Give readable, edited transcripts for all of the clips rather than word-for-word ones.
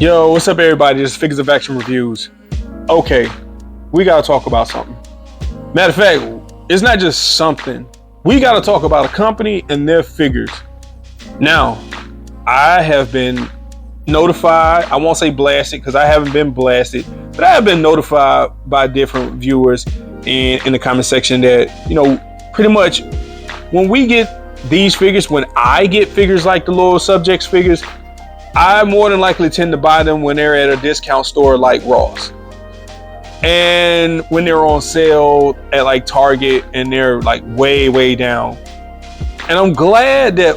Yo, what's up, everybody? This is Figures of Action Reviews. Okay, we gotta talk about something. Matter of fact, it's not just something. We gotta talk about a company and their figures. Now, I have been notified. I won't say blasted because I haven't been blasted, but I have been notified by different viewers in the comment section that, pretty much when we get these figures, when I get figures like the Loyal Subjects figures, I more than likely tend to buy them when they're at a discount store like Ross. And when they're on sale at like Target and they're like way down. And I'm glad that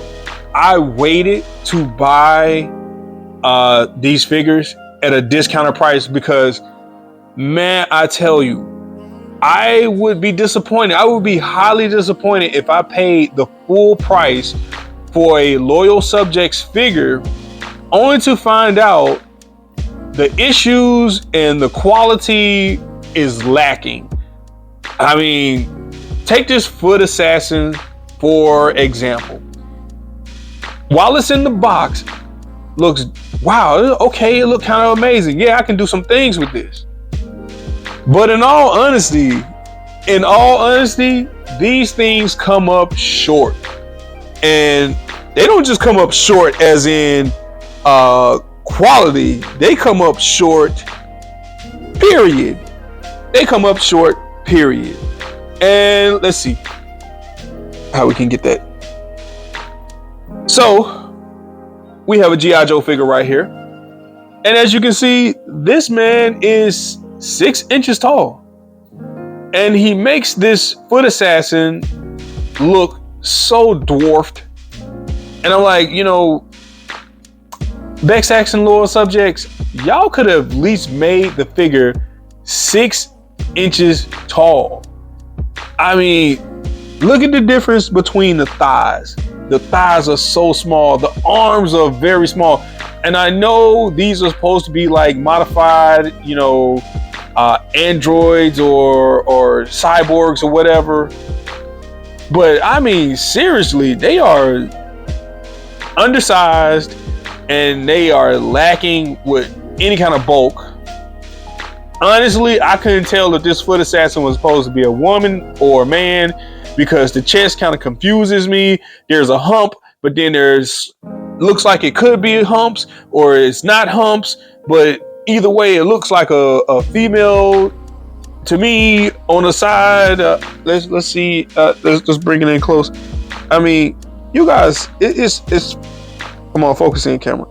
I waited to buy these figures at a discounted price because, man, I tell you, I would be disappointed. I would be highly disappointed if I paid the full price for a Loyal Subjects figure only to find out the issues and the quality is lacking. I mean, take this Foot Assassin for example. While it's in the box, looks, wow, okay, it looked kind of amazing. Yeah, I can do some things with this. But in all honesty, these things come up short. And they don't just come up short as in quality, they come up short, period. They come up short, period. And let's see how we can get that. So we have a G.I. Joe figure right here. And as you can see, this man is 6 inches tall. And he makes this Foot Assassin look so dwarfed. And I'm like, BST AXN Loyal Subjects, y'all could have at least made the figure 6 inches tall. I mean, look at the difference between the thighs. The thighs are so small. The arms are very small. And I know these are supposed to be like modified, androids or cyborgs or whatever. But I mean, seriously, they are undersized and they are lacking with any kind of bulk. Honestly, I couldn't tell if this Foot Assassin was supposed to be a woman or a man because the chest kind of confuses me. There's a hump, but then looks like it could be humps or it's not humps, but either way, it looks like a female to me on the side. Let's see. Let's bring it in close. I mean, you guys, it's come on, focus in, camera.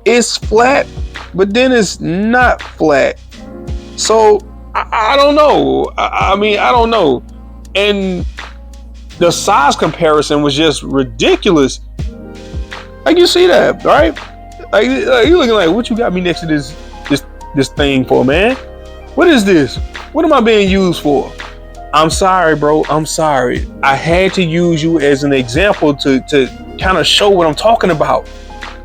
It's flat, but then it's not flat. So I don't know. I mean, I don't know. And the size comparison was just ridiculous. Like, you see that, right? Like you're looking like, what you got me next to this thing for, man? What is this? What am I being used for? I'm sorry, bro. I'm sorry. I had to use you as an example to kind of show what I'm talking about.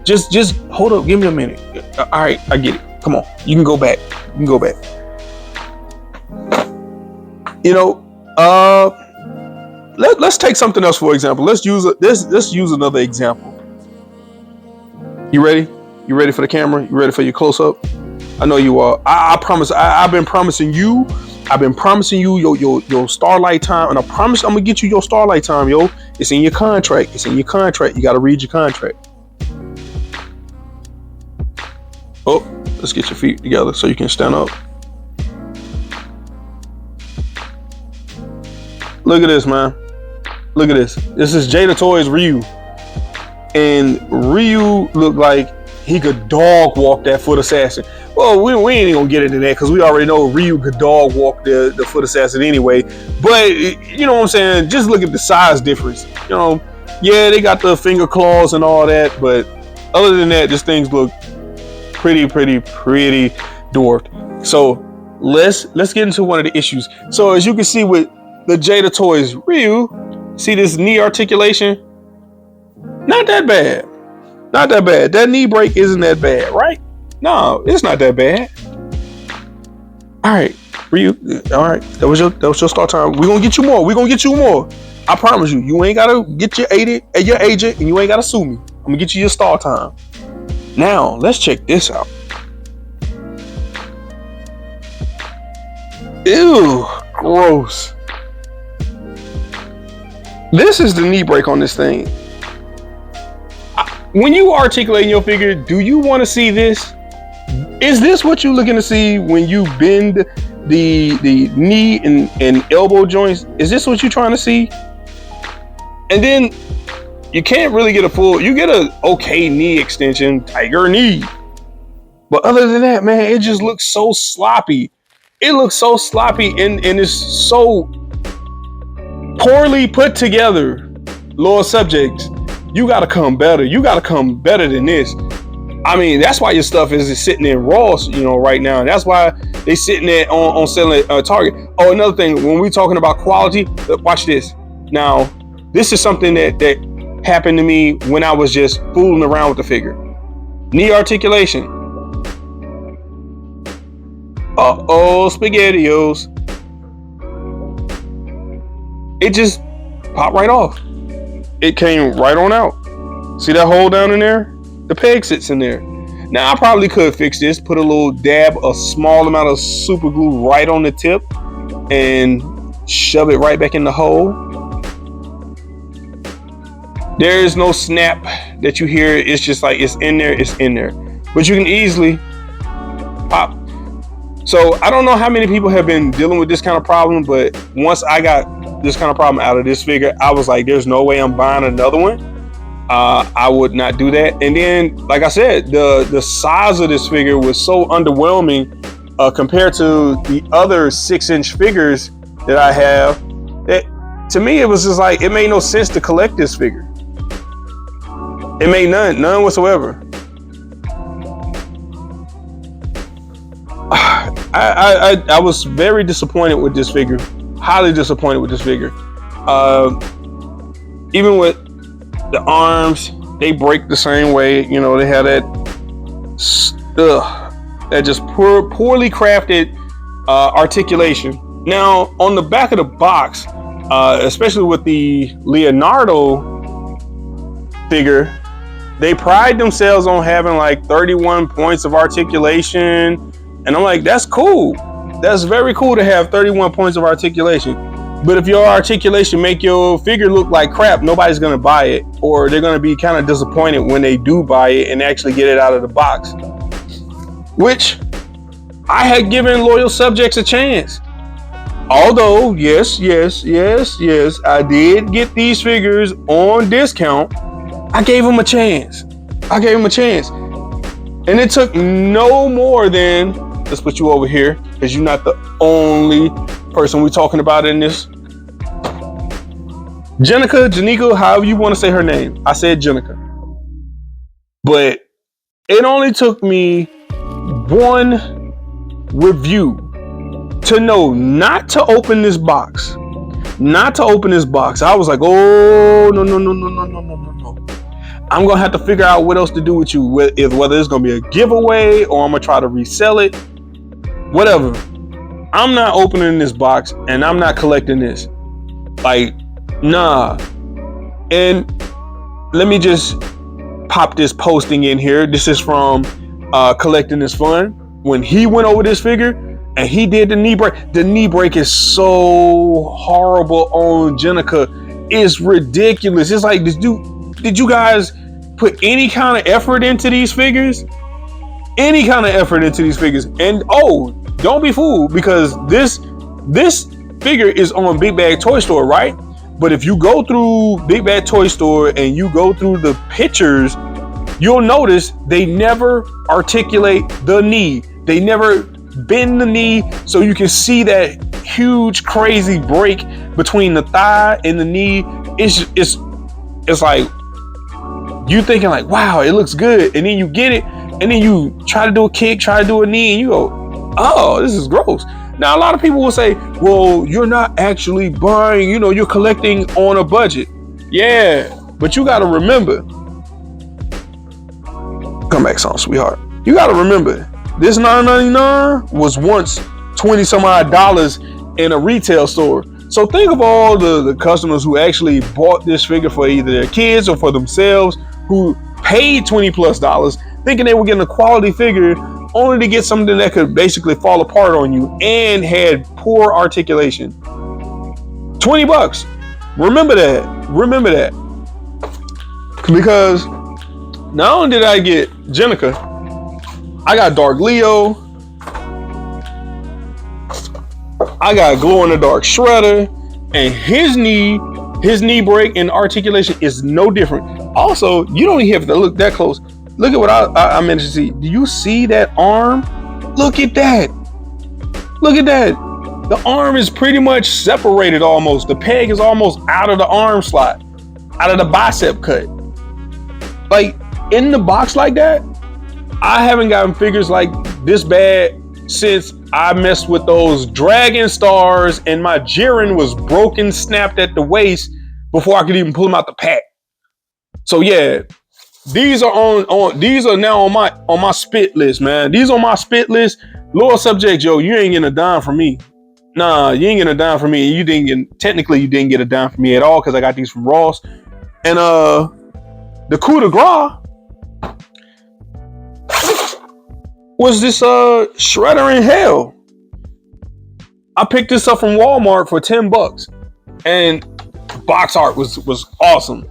Just hold up. Give me a minute. All right, I get it. Come on. You can go back. Let's take something else for example. Let's use another example. You ready? You ready for the camera? You ready for your close up? I know you are. I promise. I've been promising you. Your Starlight time, and I promise I'm gonna get you your Starlight time, yo. It's in your contract. You gotta read your contract. Oh, let's get your feet together so you can stand up. Look at this, man. Look at this. This is Jada Toys Ryu. And Ryu looked like he could dog walk that Foot Assassin. Well, we ain't even gonna get into that because we already know Ryu could dog walk the Foot Assassin anyway. But you know what I'm saying? Just look at the size difference. Yeah, they got the finger claws and all that, but other than that, this things look pretty dwarfed. So let's get into one of the issues. So as you can see with the Jada Toys Ryu, see this knee articulation? Not that bad. That knee break isn't that bad, right? No, it's not that bad. All right, Ryu. All right, that was your start time. We're gonna get you more. I promise you. You ain't gotta get your agent, and you ain't gotta sue me. I'm gonna get you your start time. Now let's check this out. Ew, gross. This is the knee break on this thing. When you articulating your figure, do you want to see this? Is this what you're looking to see when you bend the knee and elbow joints? Is this what you're trying to see? And then you can't really get you get a okay knee extension, tiger knee. But other than that, man, it just looks so sloppy. It looks so sloppy and it's so poorly put together. Loyal Subjects, you gotta come better. You gotta come better than this. I mean, that's why your stuff is sitting in Ross, right now. And that's why they sitting there on selling Target. Oh, another thing, when we talking about quality, watch this. Now, this is something that happened to me when I was just fooling around with the figure. Knee articulation. Uh-oh, SpaghettiOs. It just popped right off. It came right on out. See that hole down in there? The peg sits in there. Now I probably could fix this, put a small amount of super glue right on the tip and shove it right back in the hole. There is no snap that you hear. It's just like it's in there. But you can easily pop. So I don't know how many people have been dealing with this kind of problem, but once I got this kind of problem out of this figure, I was like, there's no way I'm buying another one. I would not do that. And then, like I said, the size of this figure was so underwhelming compared to the other 6-inch figures that I have, that to me, it was just like, it made no sense to collect this figure. It made none whatsoever. I was very disappointed with this figure, highly disappointed with this figure. Even with the arms, they break the same way. They have that just poorly crafted articulation. Now, on the back of the box, especially with the Leonardo figure, they pride themselves on having like 31 points of articulation. And I'm like, that's cool. That's very cool to have 31 points of articulation. But if your articulation make your figure look like crap, nobody's going to buy it. Or they're going to be kind of disappointed when they do buy it and actually get it out of the box. Which I had given Loyal Subjects a chance. Although, yes, I did get these figures on discount. I gave them a chance. And it took no more than, let's put you over here, because you're not the only person we're talking about in this. Janika, however you want to say her name. I said Janika. But it only took me one review to know not to open this box. I was like, oh, no. I'm going to have to figure out what else to do with you. Whether it's going to be a giveaway or I'm going to try to resell it. Whatever. I'm not opening this box and I'm not collecting this. Like, nah. And let me just pop this posting in here. This is from Collecting is Fun. When he went over this figure and he did the knee break. The knee break is so horrible on Janika. It's ridiculous. It's like, did you guys put any kind of effort into these figures? And don't be fooled, because this figure is on Big Bag Toy Store, right? But if you go through Big Bag Toy Store and you go through the pictures, you'll notice they never articulate the knee. They never bend the knee so you can see that huge crazy break between the thigh and the knee. It's like you thinking like, wow, it looks good, and then you get it and then you try to do a kick, try to do a knee, and you go, oh, this is gross. Now a lot of people will say, well, you're not actually buying, you're collecting on a budget. Yeah, but you got to remember, come back song, sweetheart, you got to remember, this $9.99 was once $20 some odd dollars in a retail store. So think of all the customers who actually bought this figure for either their kids or for themselves, who paid $20+ thinking they were getting a quality figure only to get something that could basically fall apart on you and had poor articulation. $20. Remember that. Because not only did I get Jenica, I got Dark Leo, I got Glow in the Dark Shredder, and his knee break and articulation is no different. Also, you don't even have to look that close. Look at what I managed to see. Do you see that arm? Look at that. The arm is pretty much separated almost. The peg is almost out of the arm slot, out of the bicep cut. Like, in the box like that, I haven't gotten figures like this bad since I messed with those Dragon Stars and my Jiren was broken, snapped at the waist before I could even pull them out the pack. So yeah, these are now on my spit list, man. These on my spit list. Loyal Subjects, yo, you ain't getting a dime from me. Nah, you ain't getting a dime from me. You didn't get a dime from me at all because I got these from Ross. And the coup de grace was this Shredder in Hell. I picked this up from Walmart for $10, and box art was awesome.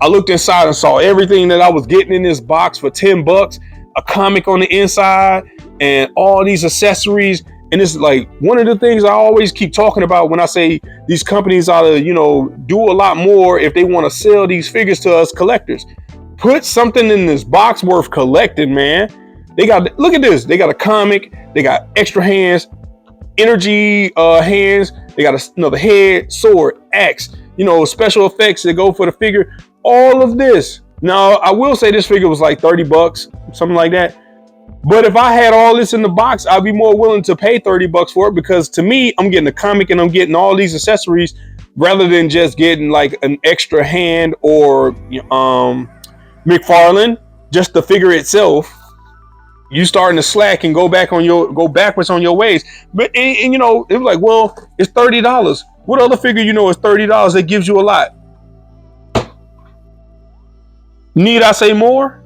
I looked inside and saw everything that I was getting in this box for $10, a comic on the inside, and all these accessories. And it's like one of the things I always keep talking about when I say these companies ought to, do a lot more if they want to sell these figures to us collectors. Put something in this box worth collecting, man. Look at this. They got a comic. They got extra hands, energy hands. They got another head, sword, axe, special effects that go for the figure. All of this. Now, I will say this figure was like $30, something like that. But if I had all this in the box, I'd be more willing to pay $30 for it, because to me, I'm getting a comic and I'm getting all these accessories rather than just getting like an extra hand or McFarlane, just the figure itself. You starting to slack and go backwards on your ways. But and it was like, well, it's $30. What other figure is $30 that gives you a lot? Need I say more?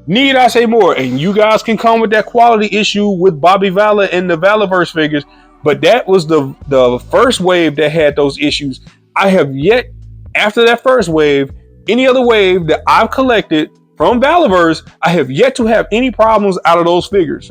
And you guys can come with that quality issue with Bobby Valor and the Valorverse figures, but that was the first wave that had those issues. I have yet, after that first wave, any other wave that I've collected from Valorverse, I have yet to have any problems out of those figures.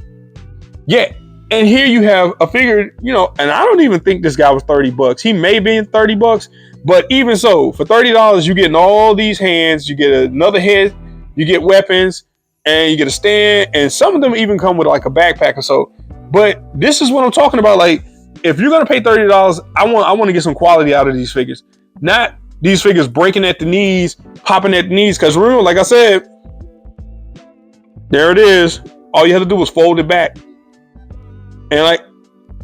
Yet. And here you have a figure, and I don't even think this guy was $30. He may be $30, but even so, for $30, you're getting all these hands, you get another head, you get weapons, and you get a stand, and some of them even come with like a backpack or so. But this is what I'm talking about. Like, if you're gonna pay $30, I want to get some quality out of these figures, not these figures breaking at the knees, popping at the knees. Because remember, like I said, there it is. All you had to do was fold it back. And like,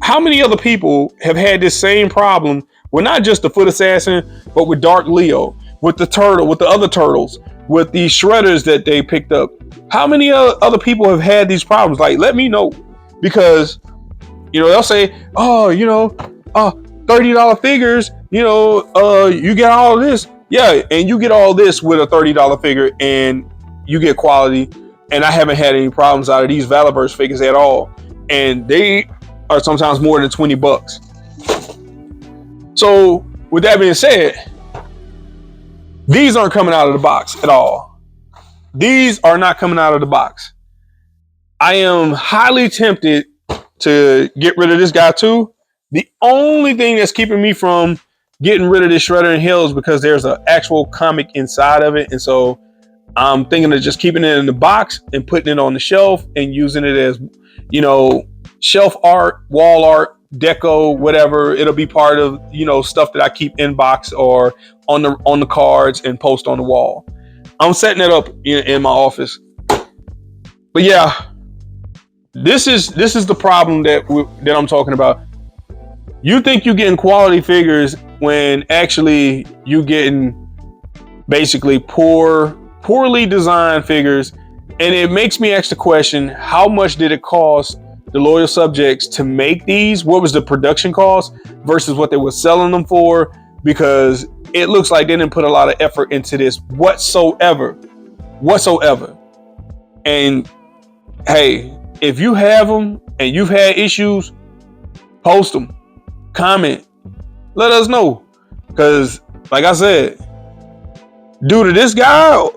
how many other people have had this same problem with not just the Foot Assassin, but with Dark Leo, with the turtle, with the other turtles, with these shredders that they picked up? How many other people have had these problems? Like, let me know, because they'll say, oh, $30 figures, you get all of this. Yeah, and you get all this with a $30 figure, and you get quality. And I haven't had any problems out of these Valorverse figures at all. And they are sometimes more than $20. So with that being said, these aren't coming out of the box at all. These are not coming out of the box. I am highly tempted to get rid of this guy too. The only thing that's keeping me from getting rid of this Shredder in Hell is because there's an actual comic inside of it. And so I'm thinking of just keeping it in the box and putting it on the shelf and using it as, shelf art, wall art, deco, whatever. It'll be part of, stuff that I keep in box or on the cards and post on the wall. I'm setting it up in my office. But yeah, this is the problem that I'm talking about. You think you're getting quality figures when actually you getting basically poorly designed figures. And it makes me ask the question, how much did it cost the Loyal Subjects to make these? What was the production cost versus what they were selling them for? Because it looks like they didn't put a lot of effort into this whatsoever. And hey, If you have them and you've had issues, post them, comment, let us know. Because, like I said, due to this guy,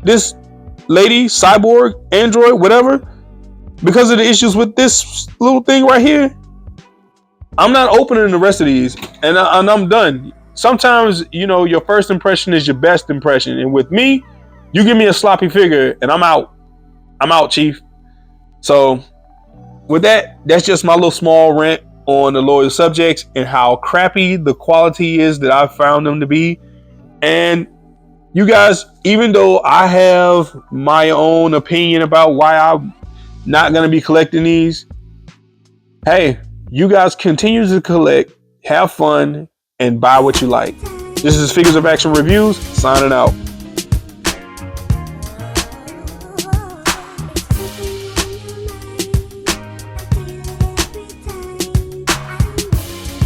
this lady, cyborg, android, whatever, because of the issues with this little thing right here, I'm not opening the rest of these, and I'm done. Sometimes, you know, your first impression is your best impression, and with me, you give me a sloppy figure, and I'm out. I'm out, Chief. So, with that, that's just my little small rant on the Loyal Subjects and how crappy the quality is that I found them to be. And you guys, even though I have my own opinion about why I'm not going to be collecting these, hey, you guys continue to collect, have fun, and buy what you like. This is Figures of Action Reviews, signing out.